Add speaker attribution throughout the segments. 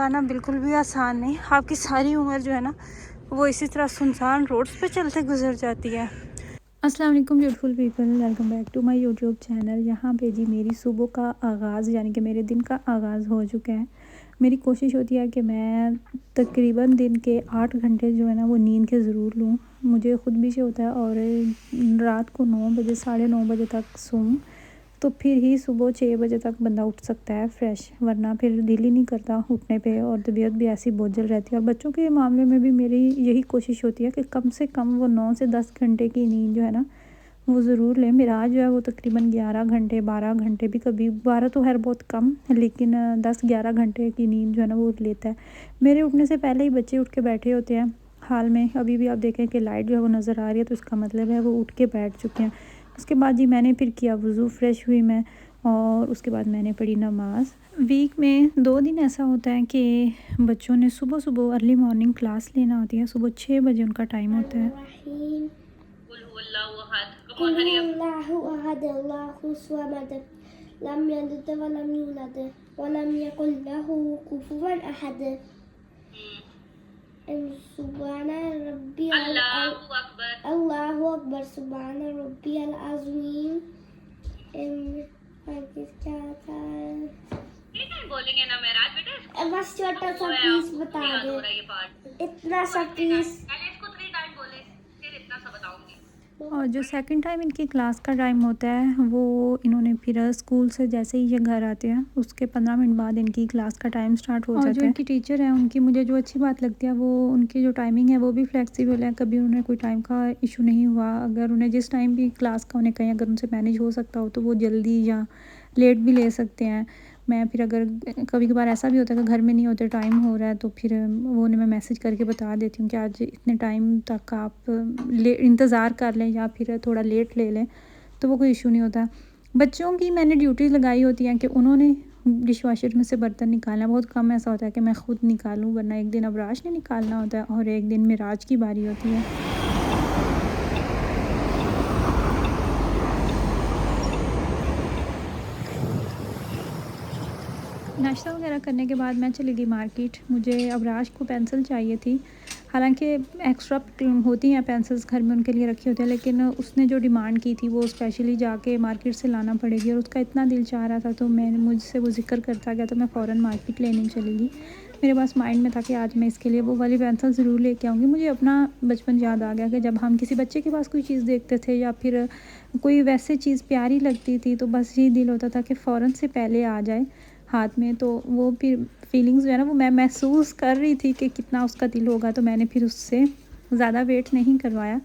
Speaker 1: आना बिल्कुल भी आसान नहीं। आपकी सारी उम्र जो है ना वो इसी तरह सुनसान रोड्स पे चलते गुजर जाती है। अस्सलाम वालेकुम beautiful people, welcome back to my YouTube channel. यहाँ पे जी मेरी सुबह का आगाज़ यानी कि मेरे दिन का आगाज़ हो चुका है। मेरी कोशिश होती है कि मैं तकरीबन दिन के 8 घंटे जो है ना वो नींद के ज़रूर लूँ। मुझे ख़ुद भी से होता है और रात को 9 बजे 9:30 बजे तक सोऊं तो फिर ही सुबह 6 बजे तक बंदा उठ सकता है फ्रेश, वरना फिर दिल ही नहीं करता उठने पे और तबीयत भी ऐसी बोझल रहती है। और बच्चों के मामले में भी मेरी यही कोशिश होती है कि कम से कम वो 9 से 10 घंटे की नींद जो है ना वो ज़रूर लें। मिराज जो है वो तकरीबन 11 घंटे 12 घंटे भी, कभी 12 तो खैर बहुत कम, लेकिन 10-11 घंटे की नींद जो है ना वो लेता है। मेरे उठने से पहले ही बच्चे उठ के बैठे होते हैं। हाल में अभी भी आप देखें कि लाइट जो है वो नज़र आ रही है, तो इसका मतलब है वो उठ के बैठ चुके हैं। उसके बाद जी मैंने फिर किया वज़ू, फ़्रेश हुई मैं और उसके बाद मैंने पढ़ी नमाज़। वीक में 2 दिन ऐसा होता है कि बच्चों ने सुबह अर्ली मॉर्निंग क्लास लेना होती है। सुबह 6 बजे उनका टाइम होता है।
Speaker 2: सुब्हान रब्बी अल्लाहु अकबर सुब्हान रब्बी अल अज़ीम। क्या था बोलेंगे ना मेराज बेटा, बस छोटा सा पीस बता दे, इतना सा पीस पहले इसको 3 टाइम बोले फिर इतना सा बताऊंगी।
Speaker 1: और जो सेकंड टाइम इनकी क्लास का टाइम होता है वो इन्होंने फिर स्कूल से जैसे ही ये घर आते हैं उसके 15 मिनट बाद इनकी क्लास का टाइम स्टार्ट हो जाता है। और जो इनकी टीचर है उनकी मुझे जो अच्छी बात लगती है वो उनकी जो टाइमिंग है वो भी फ्लेक्सिबल है। कभी उन्हें कोई टाइम का इशू नहीं हुआ। अगर उन्हें जिस टाइम भी क्लास का उन्हें कहीं अगर उनसे मैनेज हो सकता हो तो वो जल्दी या लेट भी ले सकते हैं। मैं फिर अगर कभी कभार ऐसा भी होता है कि घर में नहीं होते, टाइम हो रहा है, तो फिर वो उन्हें मैं मैसेज करके बता देती हूँ कि आज इतने टाइम तक आप इंतज़ार कर लें या फिर थोड़ा लेट ले लें, तो वो कोई इशू नहीं होता। बच्चों की मैंने ड्यूटी लगाई होती है कि उन्होंने डिश वॉशर में से बर्तन निकालना। बहुत कम ऐसा होता है कि मैं ख़ुद निकालूँ, वरना एक दिन अबराज ने निकालना होता है और एक दिन मिराज की बारी होती है। नाश्ता वगैरह करने के बाद मैं चली गई मार्केट। मुझे अबराज को पेंसिल चाहिए थी। हालांकि एक्स्ट्रा होती हैं पेंसिल्स घर में उनके लिए रखी होती है, लेकिन उसने जो डिमांड की थी वो स्पेशली जाके मार्केट से लाना पड़ेगी और उसका इतना दिल चाह रहा था, तो मैंने मुझसे वो जिक्र करता गया तो मैं फ़ौरन मार्केट लेने चली गई। मेरे पास माइंड में था कि आज मैं इसके लिए वो वाली पेंसिल ज़रूर लेके आऊँगी। मुझे अपना बचपन याद आ गया कि जब हम किसी बच्चे के पास कोई चीज़ देखते थे या फिर कोई वैसे चीज़ प्यारी लगती थी तो बस यही दिल होता था कि फ़ौरन से पहले आ जाए हाथ में। तो वो फिर फीलिंग्स जो है ना वो मैं महसूस कर रही थी कि कितना उसका दिल होगा, तो मैंने फिर उससे ज़्यादा वेट नहीं करवाया।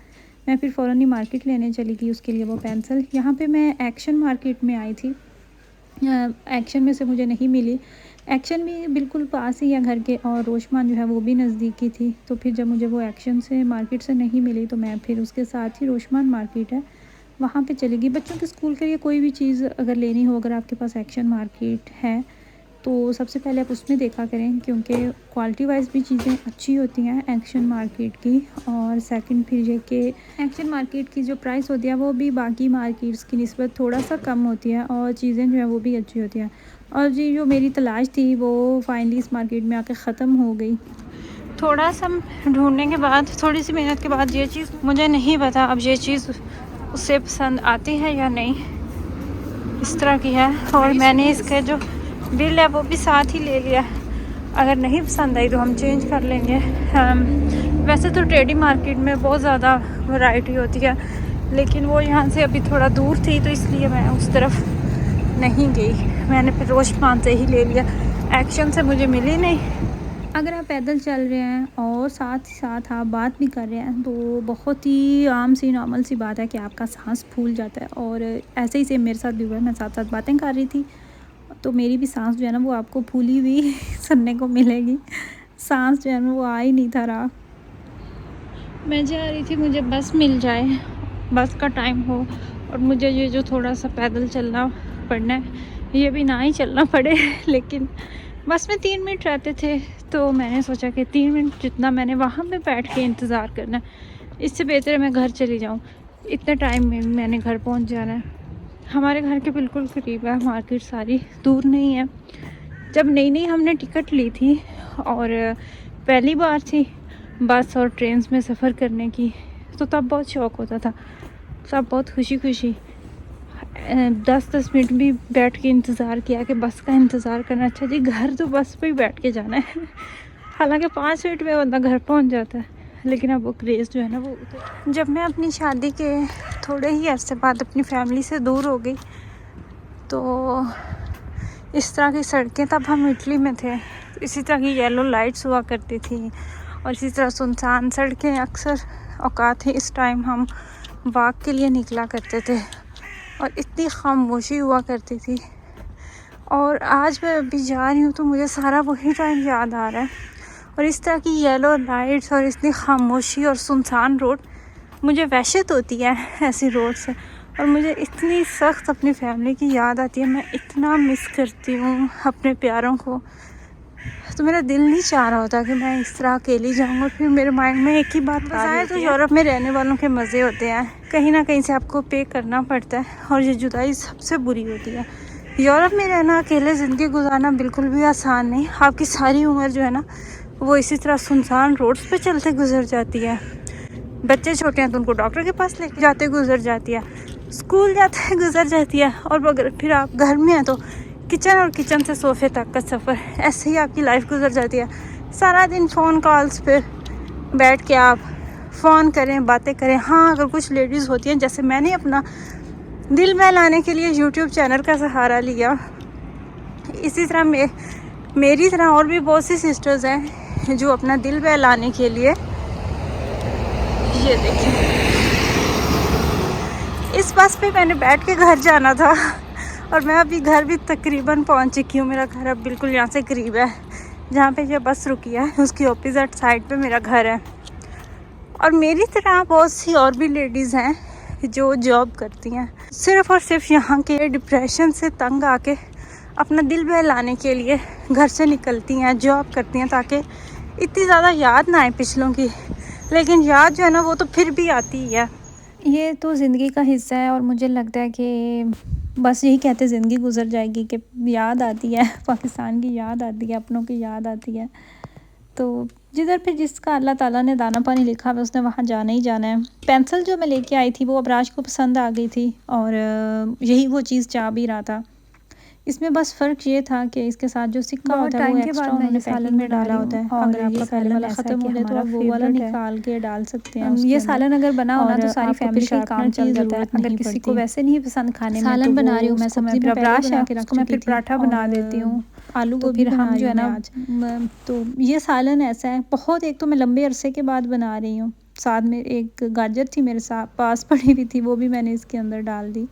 Speaker 1: मैं फिर फ़ौरन ही मार्केट लेने चली गई उसके लिए वो पेंसिल। यहाँ पे मैं एक्शन मार्केट में आई थी। एक्शन में से मुझे नहीं मिली। एक्शन भी बिल्कुल पास ही है घर के और रोशमान जो है वो भी नज़दीकी थी। तो फिर जब मुझे वो एक्शन से मार्केट से नहीं मिली तो मैं फिर उसके साथ ही रोशमान मार्केट है वहाँ पे चली गई। बच्चों के स्कूल के लिए कोई भी चीज़ अगर लेनी हो, अगर आपके पास एक्शन मार्केट है तो सबसे पहले आप उसमें देखा करें, क्योंकि क्वालिटी वाइज भी चीज़ें अच्छी होती हैं एक्शन मार्केट की। और सेकंड फिर ये कि एक्शन मार्केट की जो प्राइस होती है वो भी बाकी मार्केट्स की निस्बत थोड़ा सा कम होती है और चीज़ें जो है वो भी अच्छी होती हैं। और जी जो मेरी तलाश थी वो फाइनली इस मार्केट में आके ख़त्म हो गई। थोड़ा सा ढूंढने के बाद, थोड़ी सी मेहनत के बाद ये चीज़ मुझे नहीं पता अब ये चीज़ उससे पसंद आती है या नहीं, इस तरह की है। और मैंने इसके जो बिल है वो भी साथ ही ले लिया। अगर नहीं पसंद आई तो हम चेंज कर लेंगे। वैसे तो ट्रेडी मार्केट में बहुत ज़्यादा वैरायटी होती है, लेकिन वो यहाँ से अभी थोड़ा दूर थी तो इसलिए मैं उस तरफ नहीं गई। मैंने फिर रोशमान से ही ले लिया, एक्शन से मुझे मिली नहीं। अगर आप पैदल चल रहे हैं और साथ ही साथ आप बात भी कर रहे हैं तो बहुत ही आम सी नॉर्मल सी बात है कि आपका सांस फूल जाता है। और ऐसे ही सेम मेरे साथ भी हुआ है। मैं साथ साथ बातें कर रही थी तो मेरी भी सांस जो है ना वो आपको फूली हुई सुनने को मिलेगी। सांस जो है ना वो आ ही नहीं था रहा। मैं जा रही थी मुझे बस मिल जाए, बस का टाइम हो और मुझे ये जो थोड़ा सा पैदल चलना पड़ना है ये भी ना ही चलना पड़े। लेकिन बस में 3 मिनट रहते थे तो मैंने सोचा कि 3 मिनट जितना मैंने वहाँ पे बैठ के इंतज़ार करना है इससे बेहतर है मैं घर चली जाऊँ। इतने टाइम में मैंने घर पहुँच जाना है। हमारे घर के बिल्कुल करीब है मार्केट, सारी दूर नहीं है। जब नई नई हमने टिकट ली थी और पहली बार थी बस और ट्रेन में सफ़र करने की, तो तब बहुत शौक़ होता था, तब बहुत खुशी 10-10 मिनट भी बैठ के इंतज़ार किया कि बस का इंतज़ार करना। अच्छा जी, घर तो बस पे ही बैठ के जाना है हालांकि 5 मिनट में बंदा घर पहुंच जाता है, लेकिन अब वो क्रेज़ जो है ना वो जब मैं अपनी शादी के थोड़े ही अरसे बाद अपनी फैमिली से दूर हो गई, तो इस तरह की सड़कें, तब हम इटली में थे, इसी तरह की येलो लाइट्स हुआ करती थी और इसी तरह सुनसान सड़कें। अक्सर औकात है इस टाइम हम वॉक के लिए निकला करते थे और इतनी खामोशी हुआ करती थी। और आज मैं अभी जा रही हूँ तो मुझे सारा वही टाइम याद आ रहा है, और इस तरह की येलो लाइट्स और इतनी खामोशी और सुनसान रोड, मुझे वहशत होती है ऐसी रोड से, और मुझे इतनी सख्त अपनी फैमिली की याद आती है। मैं इतना मिस करती हूँ अपने प्यारों को, तो मेरा दिल नहीं चाह रहा होता कि मैं इस तरह अकेली जाऊँ। और फिर मेरे माइंड में एक ही बात आ रही है, तो यूरोप में रहने वालों के मज़े होते हैं, कहीं ना कहीं से आपको पे करना पड़ता है, और ये जुदाई सबसे बुरी होती है। यूरोप में रहना, अकेले ज़िंदगी गुजारना बिल्कुल भी आसान नहीं। आपकी सारी उम्र जो है ना वो इसी तरह सुनसान रोड्स पे चलते गुजर जाती है। बच्चे छोटे हैं तो उनको डॉक्टर के पास लेके जाते गुजर जाती है, स्कूल जाते हैं गुजर जाती है, और अगर फिर आप घर में हैं तो किचन और किचन से सोफे तक का सफ़र, ऐसे ही आपकी लाइफ गुजर जाती है। सारा दिन फ़ोन कॉल्स पे बैठ के आप फ़ोन करें, बातें करें। हाँ, अगर कुछ लेडीज़ होती हैं, जैसे मैंने अपना दिल बहलाने के लिए यूट्यूब चैनल का सहारा लिया, इसी तरह मेरी तरह और भी बहुत सी सिस्टर्स हैं जो अपना दिल बहलाने के लिए, ये देखिए इस बस पे मैंने बैठ के घर जाना था, और मैं अभी घर भी तकरीबन पहुंच चुकी हूँ। मेरा घर अब बिल्कुल यहाँ से करीब है, जहाँ पे ये बस रुकी है उसकी ऑपोजिट साइड पे मेरा घर है। और मेरी तरह बहुत सी और भी लेडीज़ हैं जो जॉब करती हैं, सिर्फ़ और सिर्फ यहाँ के डिप्रेशन से तंग आके अपना दिल बहलाने के लिए घर से निकलती हैं, जॉब करती हैं, ताकि इतनी ज़्यादा याद ना आए पिछलों की। लेकिन याद जो है ना वो तो फिर भी आती ही है। ये तो ज़िंदगी का हिस्सा है, और मुझे लगता है कि बस यही कहते ज़िंदगी गुजर जाएगी कि याद आती है, पाकिस्तान की याद आती है, अपनों की याद आती है। तो जिधर फिर जिसका अल्लाह ताला ने दाना पानी लिखा है उसने वहाँ जाना ही जाना है। पेंसिल जो मैं लेके आई थी वो अबराज को पसंद आ गई थी, और यही वो चीज़ चाह भी रहा था। इसमें बस फ़र्क ये था कि इसके साथ जो सिक्का होता है वो एक्स्ट्रा उन्होंने सालन में डाला होता है। अगर आपका पहले वाला ख़त्म हो जाए तो आप वो वाला निकाल के डाल सकते हैं। ये सालन अगर बना हो ना तो सारी फैमिली का काम चल जाता है। अगर किसी को वैसे नहीं पसंद खाने में, सालन बना रही हूँ मैं, सब्ज़ी में अबराज है उसको मैं फिर पराठा बना देती हूँ, आलू गोभी फिर हम जो है ना। तो ये सालन ऐसा है बहुत, एक तो मैं लंबे अरसे के बाद बना रही हूँ, साथ में एक गाजर थी मेरे साथ पास पड़ी हुई थी, वो भी मैंने इसके अंदर डाल दी।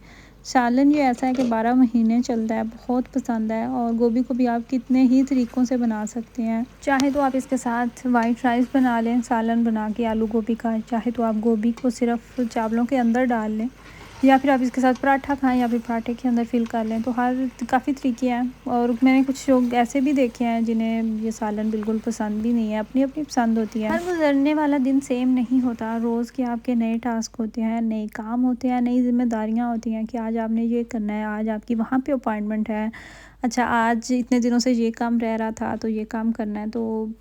Speaker 1: सालन ये ऐसा है कि 12 महीने चलता है, बहुत पसंद है। और गोभी को भी आप कितने ही तरीक़ों से बना सकते हैं, चाहे तो आप इसके साथ वाइट राइस बना लें सालन बना के आलू गोभी का, चाहे तो आप गोभी को सिर्फ चावलों के अंदर डाल लें, या फिर आप इसके साथ पराठा खाएं या फिर पराठे के अंदर फिल कर लें। तो हर काफ़ी तरीके हैं, और मैंने कुछ लोग ऐसे भी देखे हैं जिन्हें ये सालन बिल्कुल पसंद भी नहीं है। अपनी अपनी पसंद होती है। हर गुजरने वाला दिन सेम नहीं होता, रोज़ के आपके नए टास्क होते हैं, नए काम होते हैं, नई जिम्मेदारियाँ होती हैं कि आज आपने ये करना है, आज आपकी वहाँ पर अपॉइंटमेंट है, अच्छा आज इतने दिनों से ये काम रह रहा था तो ये काम करना है। तो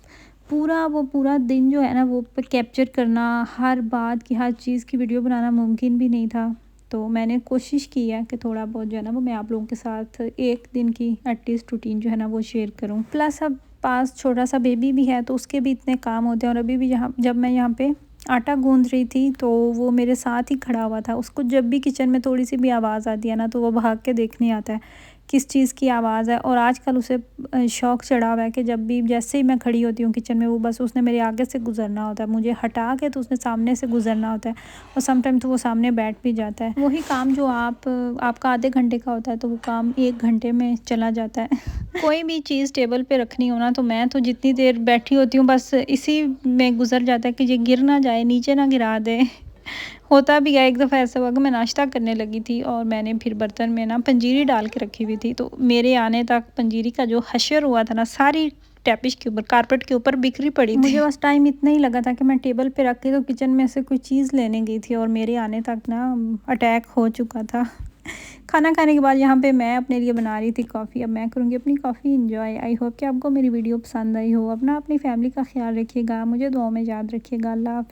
Speaker 1: पूरा दिन जो है ना वो कैप्चर करना, हर बात की हर चीज़ की वीडियो बनाना मुमकिन भी नहीं था। तो मैंने कोशिश की है कि थोड़ा बहुत जो है ना वो मैं आप लोगों के साथ एक दिन की एटलीस्ट रूटीन जो है ना वो शेयर करूं। प्लस अब पास छोटा सा बेबी भी है तो उसके भी इतने काम होते हैं। और अभी भी जब मैं यहाँ पे आटा गूंद रही थी तो वो मेरे साथ ही खड़ा हुआ था। उसको जब भी किचन में थोड़ी सी भी आवाज़ आती है ना तो वो भाग के देखने आता है किस चीज़ की आवाज़ है। और आजकल उसे शौक़ चढ़ा हुआ है कि जब भी जैसे ही मैं खड़ी होती हूँ किचन में, वो बस उसने मेरे आगे से गुजरना होता है, मुझे हटा के तो उसने सामने से गुजरना होता है। और समटाइम तो वो सामने बैठ भी जाता है। वही काम जो आपका आधे घंटे का होता है तो वो काम 1 घंटे में चला जाता है। कोई भी चीज़ टेबल पे रखनी हो ना तो मैं तो जितनी देर बैठी होती हूँ बस इसी में गुजर जाता है कि ये गिर ना जाए, नीचे ना गिरा दे। होता भी है, एक दफ़ा ऐसा हुआ कि मैं नाश्ता करने लगी थी और मैंने फिर बर्तन में ना पंजीरी डाल के रखी हुई थी, तो मेरे आने तक पंजीरी का जो हशर हुआ था ना सारी टैपिश के ऊपर, कारपेट के ऊपर बिखरी पड़ी थी। मुझे बस टाइम इतना ही लगा था कि मैं टेबल पे रख के तो किचन में से कोई चीज़ लेने गई थी और मेरे आने तक ना अटैक हो चुका था। खाना खाने के बाद यहाँ पे मैं अपने लिए बना रही थी कॉफ़ी। अब मैं करूँगी अपनी कॉफ़ी इंजॉय। आई होप कि आपको मेरी वीडियो पसंद आई हो। अपना अपनी फैमिली का ख्याल रखिएगा, मुझे दुआओं में याद रखिएगा। अल्लाह हाफ़िज़।